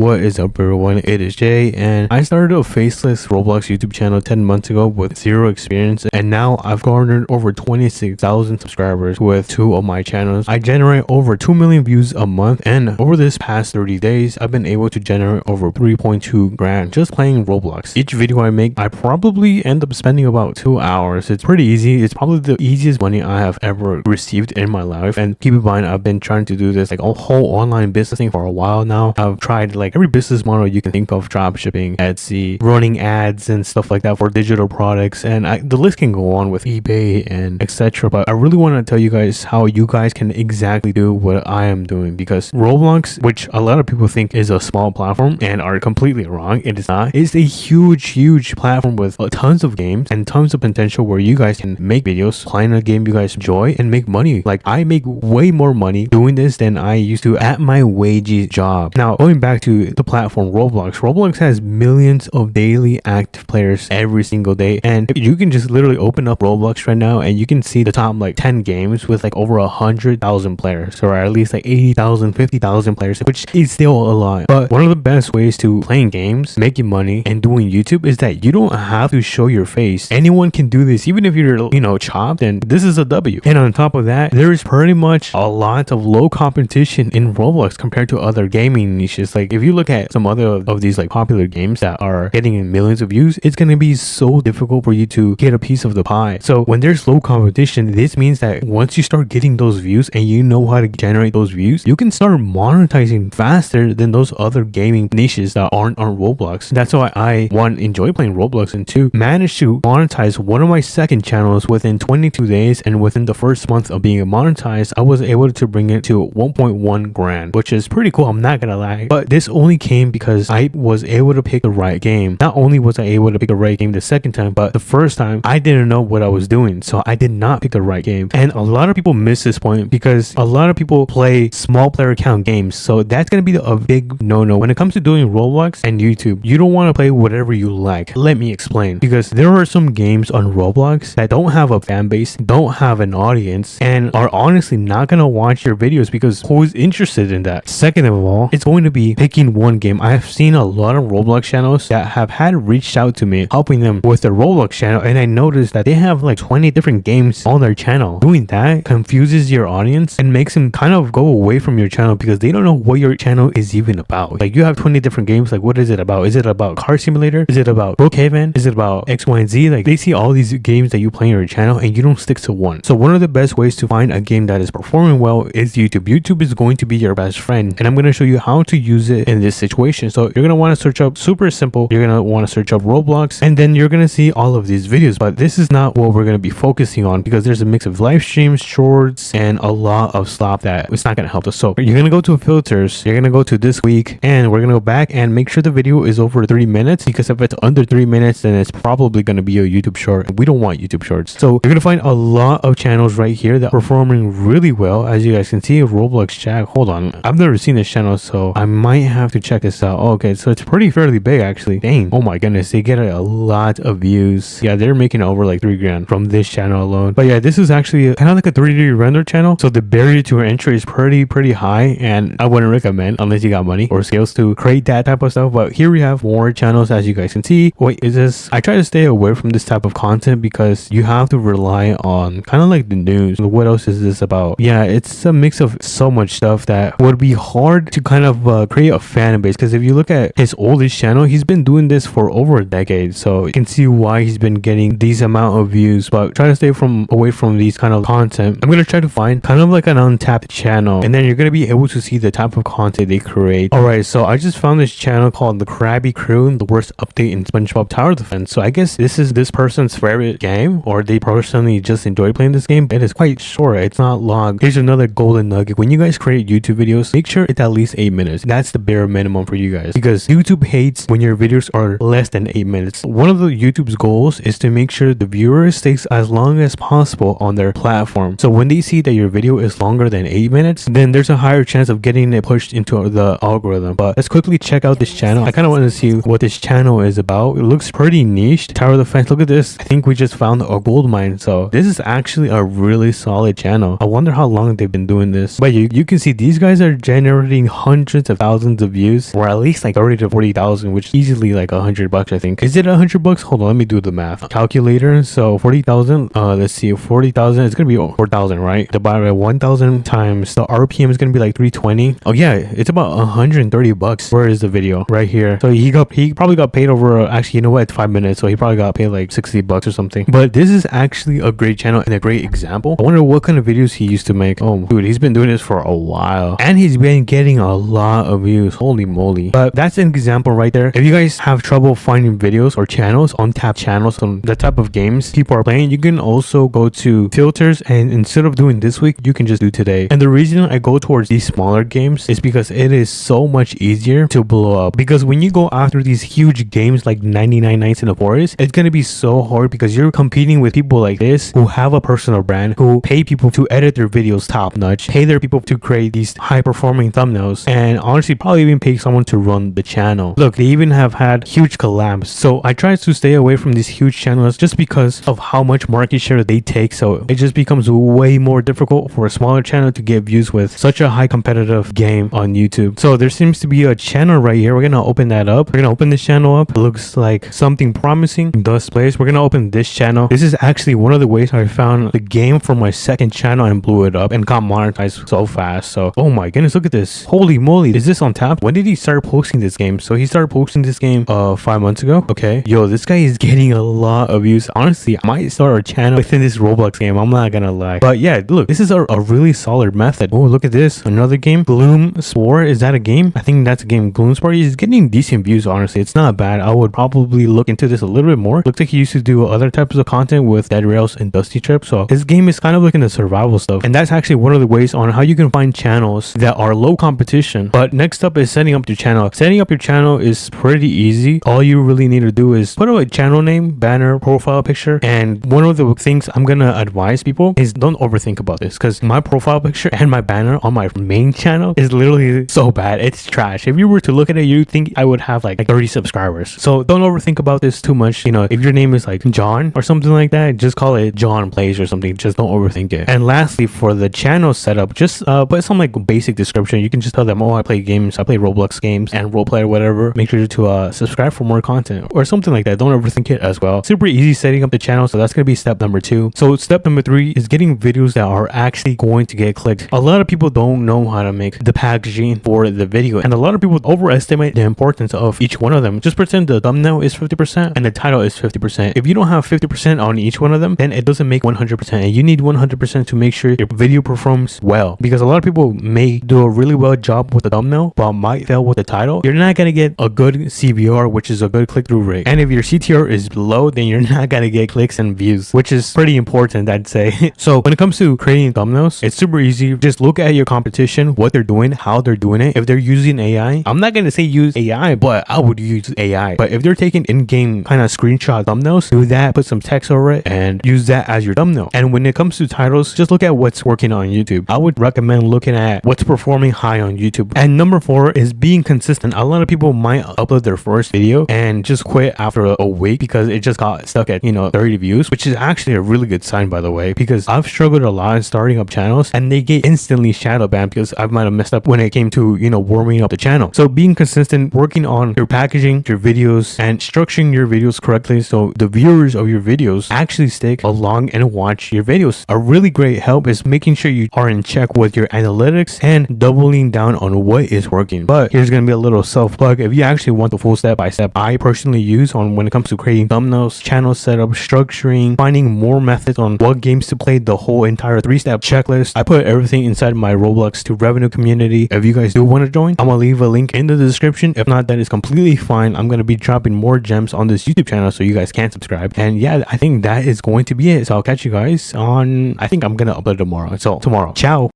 What is up everyone, it is Jay, and I started a Faceless Roblox YouTube channel 10 months ago with zero experience, and now I've garnered over 26,000 subscribers with 2 of my channels. I generate over 2 million views a month, and over this past 30 days, I've been able to generate over 3.2 grand just playing Roblox. Each video I make, I probably end up spending about 2 hours. It's pretty easy. It's probably the easiest money I have ever received in my life, and keep in mind, I've been trying to do this like a whole online business thing for a while now. I've tried like every business model you can think of: drop shipping, Etsy, running ads and stuff like that for digital products, and the list can go on with eBay and etc. But I really want to tell you guys how you guys can exactly do what I am doing, because Roblox, which a lot of people think is a small platform and are completely wrong, it is not. It's a huge platform with tons of games and tons of potential where you guys can make videos, playing a game you guys enjoy, and make money. Like, I make way more money doing this than I used to at my wagey job. Now, going back to the platform Roblox has millions of daily active players every single day, and you can just literally open up Roblox right now and you can see the top like 10 games with like over 100,000 players, or at least like 80,000, 50,000 players, which is still a lot. But one of the best ways to playing games, making money, and doing YouTube is that you don't have to show your face. Anyone can do this, even if you're, chopped, and this is a W. And on top of that, there is pretty much a lot of low competition in Roblox compared to other gaming niches. Like, if you look at some other of these like popular games that are getting millions of views, it's gonna be so difficult for you to get a piece of the pie. So when there's low competition, this means that once you start getting those views and you know how to generate those views, you can start monetizing faster than those other gaming niches that aren't on Roblox. That's why I, one, enjoy playing Roblox, and two, managed to monetize one of my second channels within 22 days, and within the first month of being monetized, I was able to bring it to 1.1 grand, which is pretty cool, I'm not gonna lie. But this only came because I was able to pick the right game. Not only was I able to pick the right game the second time, but the first time I didn't know what I was doing, so I did not pick the right game. And a lot of people miss this point because a lot of people play small player count games, so that's gonna be a big no-no when it comes to doing Roblox and YouTube. You don't want to play whatever you like. Let me explain. Because there are some games on Roblox that don't have a fan base, don't have an audience, and are honestly not gonna watch your videos because who's interested in that? Second of all, it's going to be picking one game. I have seen a lot of Roblox channels that have had reached out to me helping them with their Roblox channel, and I noticed that they have like 20 different games on their channel. Doing that confuses your audience and makes them kind of go away from your channel because they don't know what your channel is even about. Like, you have 20 different games, like what is it about? Is it about Car Simulator? Is it about Brookhaven? Is it about X, Y, and Z? Like, they see all these games that you play on your channel and you don't stick to one. So one of the best ways to find a game that is performing well is YouTube. YouTube is going to be your best friend, and I'm going to show you how to use it in this situation. So you're going to want to search up, super simple, you're going to want to search up Roblox, and then you're going to see all of these videos. But this is not what we're going to be focusing on because there's a mix of live streams, shorts, and a lot of stuff that it's not going to help us. So you're going to go to filters, you're going to go to this week, and we're going to go back and make sure the video is over 3 minutes, because if it's under 3 minutes, then it's probably going to be a YouTube short. We don't want YouTube shorts. So you're going to find a lot of channels right here that are performing really well. As you guys can see, Roblox Jack. Hold on, I've never seen this channel, so I might have to check this out. Oh, okay, so it's fairly big actually. Dang, oh my goodness, they get a lot of views. Yeah, they're making over like 3 grand from this channel alone. But yeah, this is actually kind of like a 3D render channel, so the barrier to entry is pretty high, and I wouldn't recommend unless you got money or skills to create that type of stuff. But here we have more channels, as you guys can see. Wait, is this? I try to stay away from this type of content because you have to rely on kind of like the news. What else is this about? Yeah, it's a mix of so much stuff that would be hard to kind of create a fan base, because if you look at his oldest channel, he's been doing this for over a decade, so you can see why he's been getting these amount of views. But try to stay away from these kind of content. I'm gonna try to find kind of like an untapped channel, and then you're gonna be able to see the type of content they create. All right, so I just found this channel called the Krabby Crew, the worst update in SpongeBob Tower Defense. So I guess this is this person's favorite game, or they personally just enjoy playing this game. It is quite short, it's not long. Here's another golden nugget: when you guys create YouTube videos, make sure it's at least 8 minutes. That's the bare minimum for you guys, because YouTube hates when your videos are less than 8 minutes. One of the YouTube's goals is to make sure the viewer stays as long as possible on their platform. So when they see that your video is longer than 8 minutes, then there's a higher chance of getting it pushed into the algorithm. But let's quickly check out this channel. I kind of want to see what this channel is about. It looks pretty niche. Tower Defense, look at this. I think we just found a gold mine. So this is actually a really solid channel. I wonder how long they've been doing this. But you can see these guys are generating hundreds of thousands of of views, or at least like 30 to 40,000, which is easily like $100, I think. Is it $100? Hold on, let me do the math. Calculator. So 40,000. Let's see, 40,000. It's gonna be 4,000, right? Divided by 1,000 times the RPM is gonna be like 320. Oh yeah, it's about $130. Where is the video? Right here. So he probably got paid over. Actually, you know what? It's 5 minutes, so he probably got paid like $60 or something. But this is actually a great channel and a great example. I wonder what kind of videos he used to make. Oh, dude, he's been doing this for a while, and he's been getting a lot of views. Holy moly! But that's an example right there. If you guys have trouble finding videos or channels, untapped channels on the type of games people are playing, you can also go to filters, and instead of doing this week, you can just do today. And the reason I go towards these smaller games is because it is so much easier to blow up. Because when you go after these huge games like 99 Nights in the Forest, it's gonna be so hard because you're competing with people like this who have a personal brand, who pay people to edit their videos top notch, pay their people to create these high performing thumbnails, and honestly probably even pay someone to run the channel. Look, they even have had huge collabs. So I try to stay away from these huge channels just because of how much market share they take. So it just becomes way more difficult for a smaller channel to get views with such a high competitive game on YouTube. So there seems to be a channel right here. We're gonna open that up. We're gonna open this channel up. It looks like something promising does place. We're gonna open this channel. This is actually one of the ways I found the game for my second channel and blew it up and got monetized so fast. So oh my goodness, look at this. Holy moly, is this on tap? When did he start posting this game? So he started posting this game 5 months ago. Okay, yo, this guy is getting a lot of views. Honestly, I might start a channel within this Roblox game. I'm not gonna lie. But yeah, look, this is a really solid method. Oh, look at this, another game. Gloom Spore. Is that a game? I think that's a game. Gloom Spore is getting decent views. Honestly, it's not bad. I would probably look into this a little bit more. Looks like he used to do other types of content with Dead Rails and Dusty Trip. So his game is kind of looking at survival stuff, and that's actually one of the ways on how you can find channels that are low competition. But next up is setting up your channel. Setting up your channel is pretty easy. All you really need to do is put a channel name, banner, profile picture, and one of the things I'm gonna advise people is don't overthink about this, because my profile picture and my banner on my main channel is literally so bad. It's trash. If you were to look at it, you'd think I would have like 30 subscribers. So don't overthink about this too much. You know, if your name is like John or something like that, just call it John Plays or something. Just don't overthink it. And lastly, for the channel setup, just put some like basic description. You can just tell them, oh, I play games, I play Roblox games and roleplay or whatever. Make sure to subscribe for more content or something like that. Don't overthink it as well. Super easy setting up the channel. So that's gonna be step number 2. So step number 3 is getting videos that are actually going to get clicked. A lot of people don't know how to make the packaging for the video, and a lot of people overestimate the importance of each one of them. Just pretend the thumbnail is 50% and the title is 50%. If you don't have 50% on each one of them, then it doesn't make 100%, and you need 100% to make sure your video performs well. Because a lot of people may do a really well job with the thumbnail but might fail with the title. You're not gonna get a good CVR, which is a good click-through rate, and if your CTR is low, then you're not gonna get clicks and views, which is pretty important, I'd say. So when it comes to creating thumbnails, it's super easy. Just look at your competition, what they're doing, how they're doing it. If they're using AI, I'm not gonna say use AI, but I would use AI. But if they're taking in-game kind of screenshot thumbnails, do that, put some text over it, and use that as your thumbnail. And when it comes to titles, just look at what's working on YouTube. I would recommend looking at what's performing high on YouTube. And number 4 is being consistent. A lot of people might upload their first video and just quit after a week because it just got stuck at 30 views, which is actually a really good sign, by the way, because I've struggled a lot in starting up channels and they get instantly shadow banned because I might have messed up when it came to warming up the channel. So being consistent, working on your packaging, your videos, and structuring your videos correctly so the viewers of your videos actually stick along and watch your videos. A really great help is making sure you are in check with your analytics and doubling down on what is working. But here's gonna be a little self-plug. If you actually want the full step-by-step I personally use on when it comes to creating thumbnails, channel setup, structuring, finding more methods on what games to play, the whole entire 3-step checklist, I put everything inside my Roblox to revenue community. If you guys do want to join, I'm gonna leave a link in the description. If not, that is completely fine. I'm gonna be dropping more gems on this YouTube channel so you guys can subscribe. And yeah, I think that is going to be it. So I'll catch you guys on, I think I'm gonna upload tomorrow. So tomorrow, ciao.